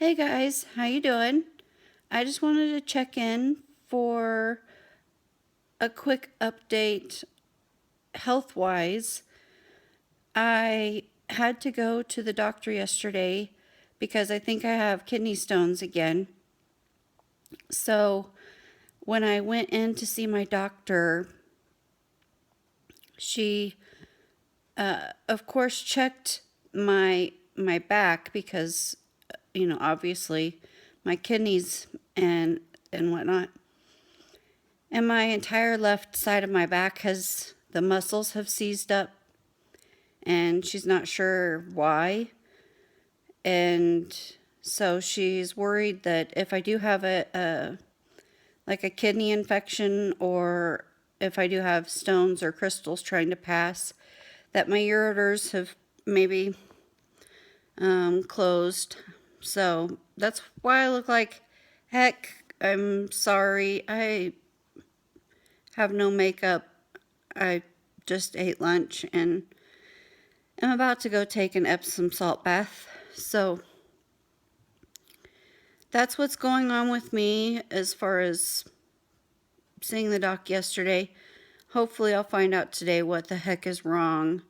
Hey guys, how you doing? I just wanted to check in for a quick update health-wise. I had to go to the doctor yesterday because I think I have kidney stones again. So, when I went in to see my doctor, she of course checked my back because obviously my kidneys and whatnot. And my entire left side of my back the muscles have seized up, and she's not sure why. And so she's worried that if I do have like a kidney infection, or if I do have stones or crystals trying to pass, that my ureters have maybe closed. So that's why I look like heck. I'm sorry. I have no makeup. I just ate lunch and I'm about to go take an Epsom salt bath. So that's what's going on with me as far as seeing the doc yesterday. Hopefully, I'll find out today what the heck is wrong.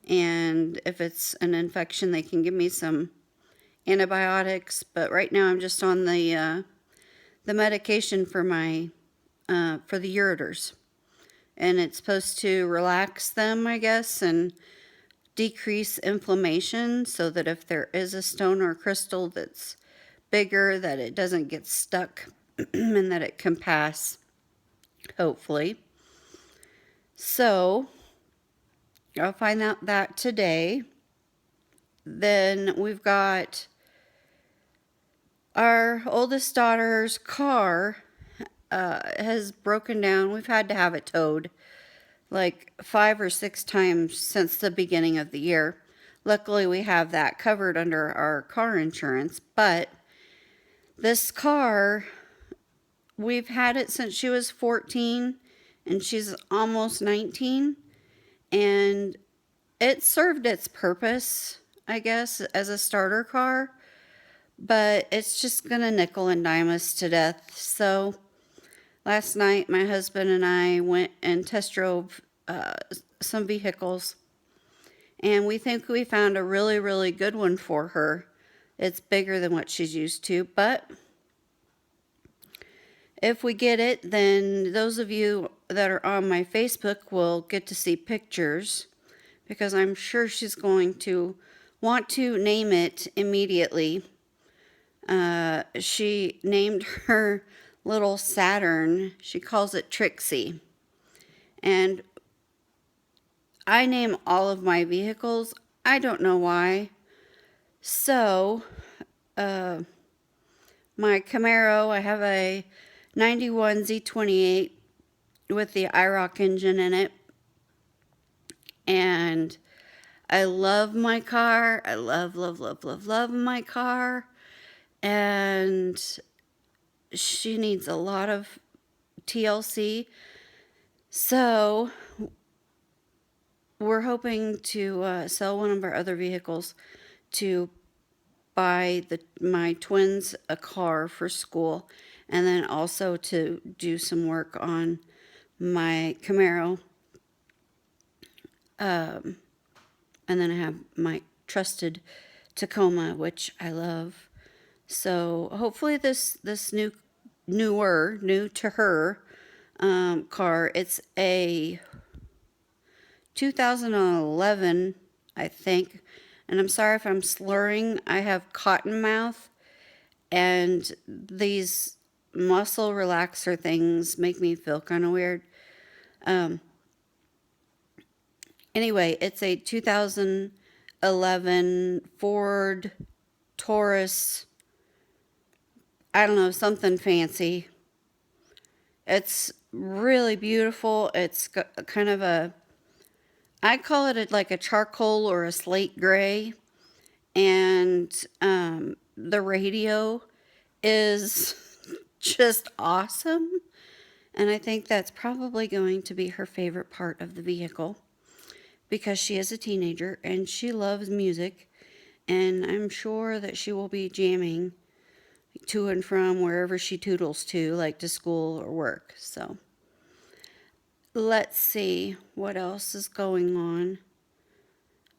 And if it's an infection, they can give me some antibiotics. But right now, I'm just on the medication for for the ureters, and it's supposed to relax them, I guess, and decrease inflammation so that if there is a stone or crystal that's bigger, that it doesn't get stuck and that it can pass, hopefully. So I'll find out that today. Then we've got our oldest daughter's car has broken down. We've had to have it towed like 5 or 6 times since the beginning of the year. Luckily, we have that covered under our car insurance, but this car, we've had it since she was 14 and she's almost 19, and it served its purpose, I guess, as a starter car, but it's just gonna nickel and dime us to death. So last night, my husband and I went and test drove some vehicles, and we think we found a really, really good one for her. It's bigger than what she's used to, but if we get it, then those of you that are on my Facebook will get to see pictures, because I'm sure she's going to want to name it immediately. She named her little Saturn, she calls it Trixie. And I name all of my vehicles. I don't know why. So, my Camaro, I have a 91 Z28 with the IROC engine in it. And I love my car. I love, love, love, love, love my car. And she needs a lot of TLC. So we're hoping to sell one of our other vehicles to buy my twins a car for school, and then also to do some work on my Camaro. And then I have my trusted Tacoma, which I love. So hopefully this new to her car. It's a 2011, I think. And I'm sorry if I'm slurring. I have cotton mouth, and these muscle relaxer things make me feel kind of weird. Anyway, it's a 2011 Ford Taurus. I don't know, something fancy. It's really beautiful. It's got kind of I call it like a charcoal or a slate gray. And the radio is just awesome. And I think that's probably going to be her favorite part of the vehicle, because she is a teenager and she loves music. And I'm sure that she will be jamming to and from wherever she toodles to, like to school or work. So let's see what else is going on.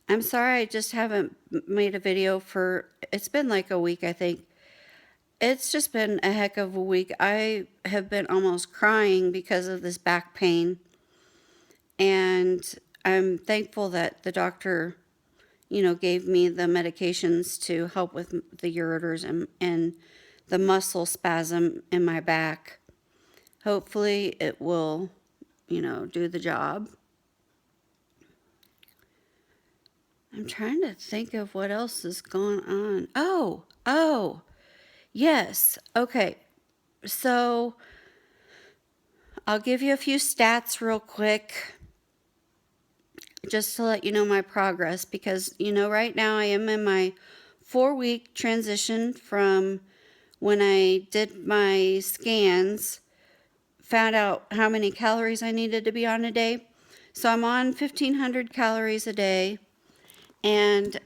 I'm sorry I just haven't made a video for, it's been like a week, I think. It's just been a heck of a week. I have been almost crying because of this back pain. And I'm thankful that the doctor, gave me the medications to help with the ureters and the muscle spasm in my back. Hopefully it will, do the job. I'm trying to think of what else is going on. Oh, yes. Okay. So I'll give you a few stats real quick just to let you know my progress because, right now I am in my 4-week transition from when I did my scans, found out how many calories I needed to be on a day. So I'm on 1,500 calories a day, and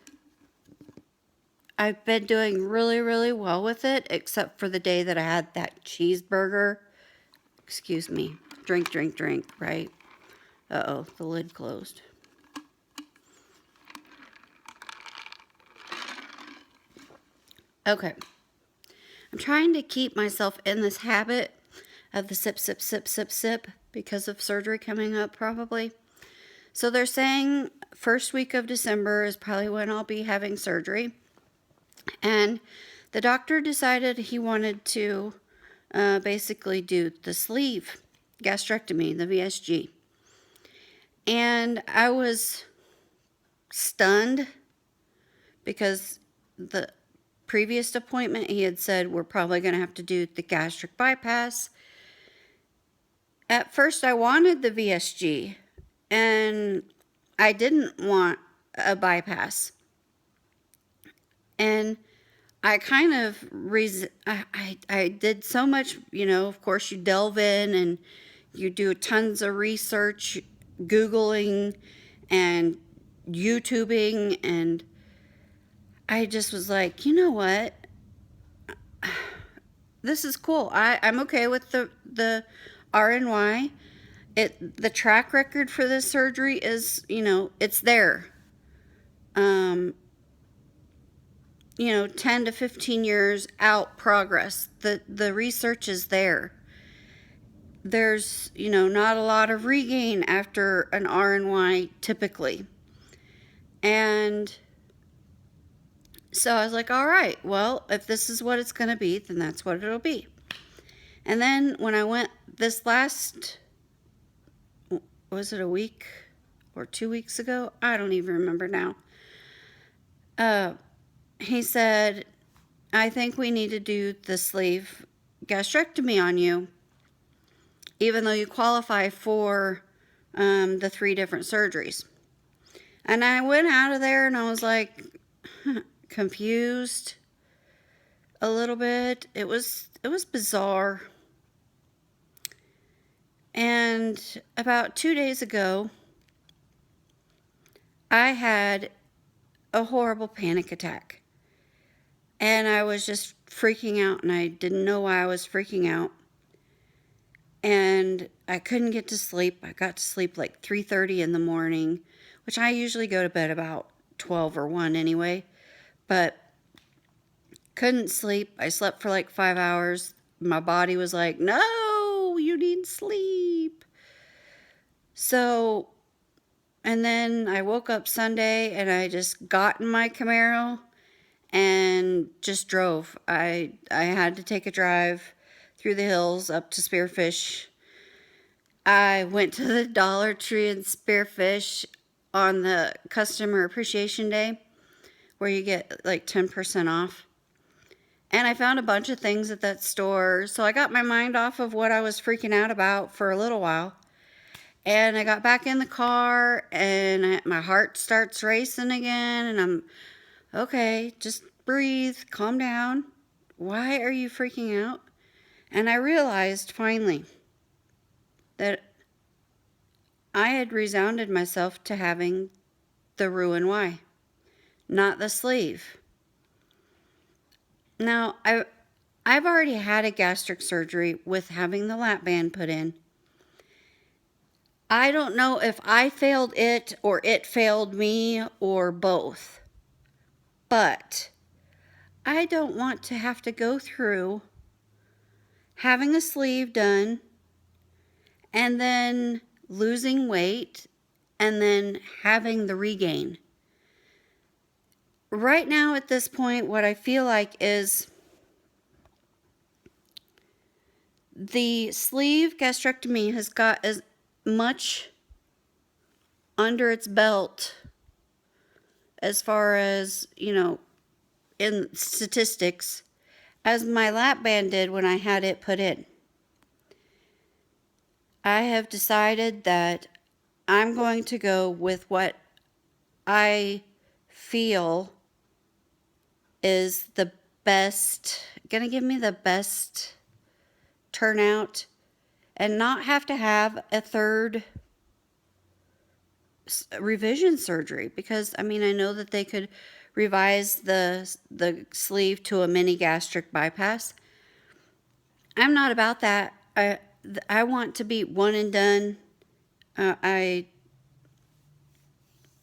I've been doing really, really well with it, except for the day that I had that cheeseburger. Excuse me. Drink, right? Uh-oh, the lid closed. Okay. I'm trying to keep myself in this habit of the sip because of surgery coming up probably. So they're saying first week of December is probably when I'll be having surgery. And the doctor decided he wanted to basically do the sleeve gastrectomy, the VSG. And I was stunned because the previous appointment he had said we're probably going to have to do the gastric bypass. At first I wanted the VSG and I didn't want a bypass. And I kind of, I did so much, of course you delve in and you do tons of research, Googling and YouTubing, and I just was like, you know what? This is cool. I'm okay with the RNY. The track record for this surgery is, it's there. 10 to 15 years out progress. The research is there. There's, not a lot of regain after an RNY typically. And so I was like, all right, well, if this is what it's going to be, then that's what it'll be. And then when I went this last, was it a week or 2 weeks ago? I don't even remember now. He said, I think we need to do the sleeve gastrectomy on you, even though you qualify for the 3 different surgeries. And I went out of there and I was like confused a little bit. It was bizarre. And about 2 days ago, I had a horrible panic attack. And I was just freaking out, and I didn't know why I was freaking out. And I couldn't get to sleep. I got to sleep like 3:30 in the morning, which I usually go to bed about 12 or 1 anyway. But couldn't sleep. I slept for like 5 hours. My body was like, no, you need sleep. So, and then I woke up Sunday and I just got in my Camaro and just drove. I had to take a drive through the hills up to Spearfish. I went to the Dollar Tree in Spearfish on the Customer Appreciation Day, where you get like 10% off. And I found a bunch of things at that store. So I got my mind off of what I was freaking out about for a little while. And I got back in the car and my heart starts racing again. And I'm, okay, just breathe, calm down. Why are you freaking out? And I realized finally that I had resounded myself to having the Roux-en-Y, not the sleeve. Now, I've already had a gastric surgery with having the lap band put in. I don't know if I failed it or it failed me or both, but I don't want to have to go through having a sleeve done and then losing weight and then having the regain. Right now, at this point, what I feel like is the sleeve gastrectomy has got as much under its belt as far as, in statistics as my lap band did when I had it put in. I have decided that I'm going to go with what I feel is the best, gonna give me the best turnout and not have to have a third revision surgery, because I know that they could revise the sleeve to a mini gastric bypass. I'm not about that. I want to be one and done.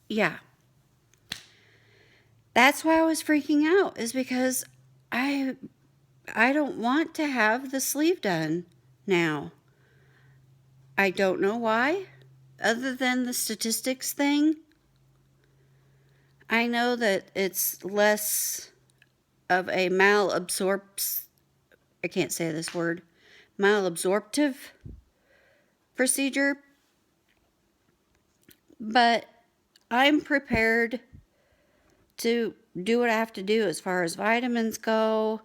Yeah. That's why I was freaking out, is because I don't want to have the sleeve done now. I don't know why, other than the statistics thing. I know that it's less of a malabsorptive procedure, but I'm prepared to do what I have to do as far as vitamins go,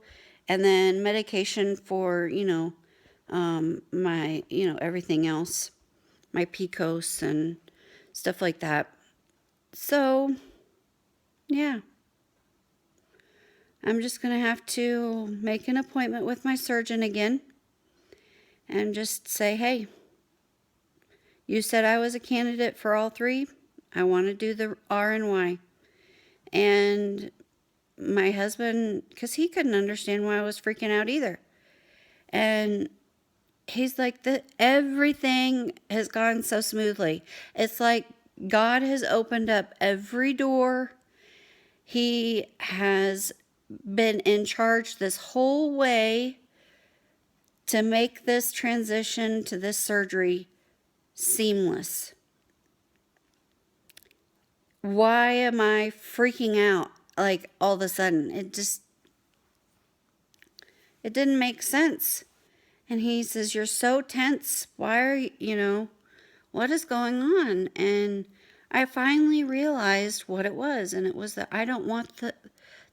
and then medication for, my, everything else, my PCOS and stuff like that. So, yeah. I'm just going to have to make an appointment with my surgeon again and just say, hey, you said I was a candidate for all three. I want to do the R and Y. And my husband, because he couldn't understand why I was freaking out either. And he's like, everything has gone so smoothly. It's like God has opened up every door. He has been in charge this whole way to make this transition to this surgery seamless. Why am I freaking out like all of a sudden? It didn't make sense. And he says, you're so tense. Why are you, what is going on? And I finally realized what it was. And it was that I don't want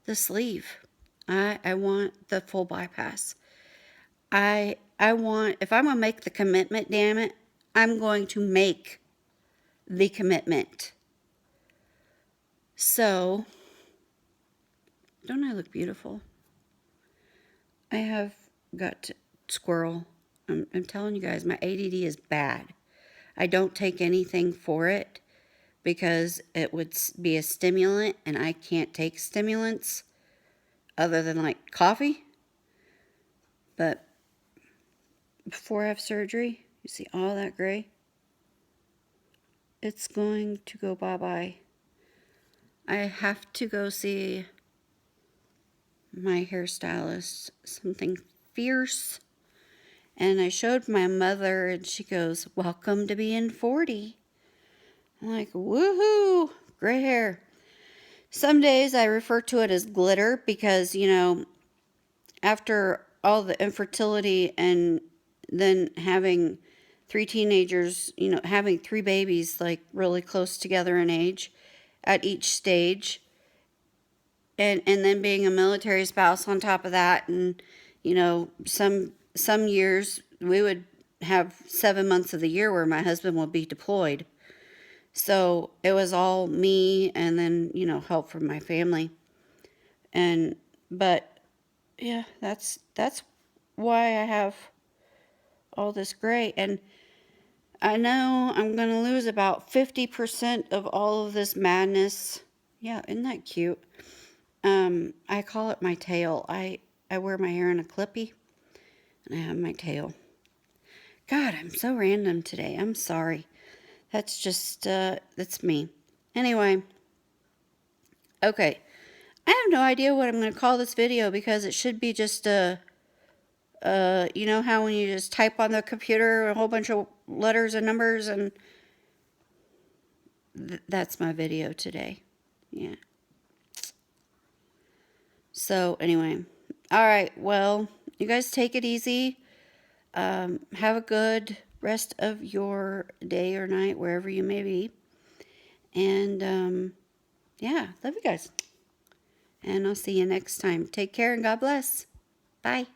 the sleeve. I want the full bypass. I want, if I'm going to make the commitment, damn it, I'm going to make the commitment. So, don't I look beautiful? I have got squirrel. I'm telling you guys, my ADD is bad. I don't take anything for it because it would be a stimulant, and I can't take stimulants other than like coffee. But before I have surgery, you see all that gray? It's going to go bye-bye. I have to go see my hairstylist something fierce. And I showed my mother, and she goes, welcome to being 40. I'm like, woohoo, gray hair. Some days I refer to it as glitter because, after all the infertility and then having 3 teenagers, having 3 babies like really close together in age at each stage, and then being a military spouse on top of that, and some years we would have 7 months of the year where my husband would be deployed. So it was all me, and then help from my family. But yeah, that's why I have all this gray. And I know I'm going to lose about 50% of all of this madness. Yeah, isn't that cute? I call it my tail. I wear my hair in a clippy, and I have my tail. God, I'm so random today. I'm sorry. That's just, that's me. Anyway, okay. I have no idea what I'm going to call this video because it should be just you know how when you just type on the computer a whole bunch of letters and numbers, and that's my video today. Yeah. So anyway, all right. Well, you guys take it easy. Have a good rest of your day or night, wherever you may be. And yeah, love you guys. And I'll see you next time. Take care and God bless. Bye.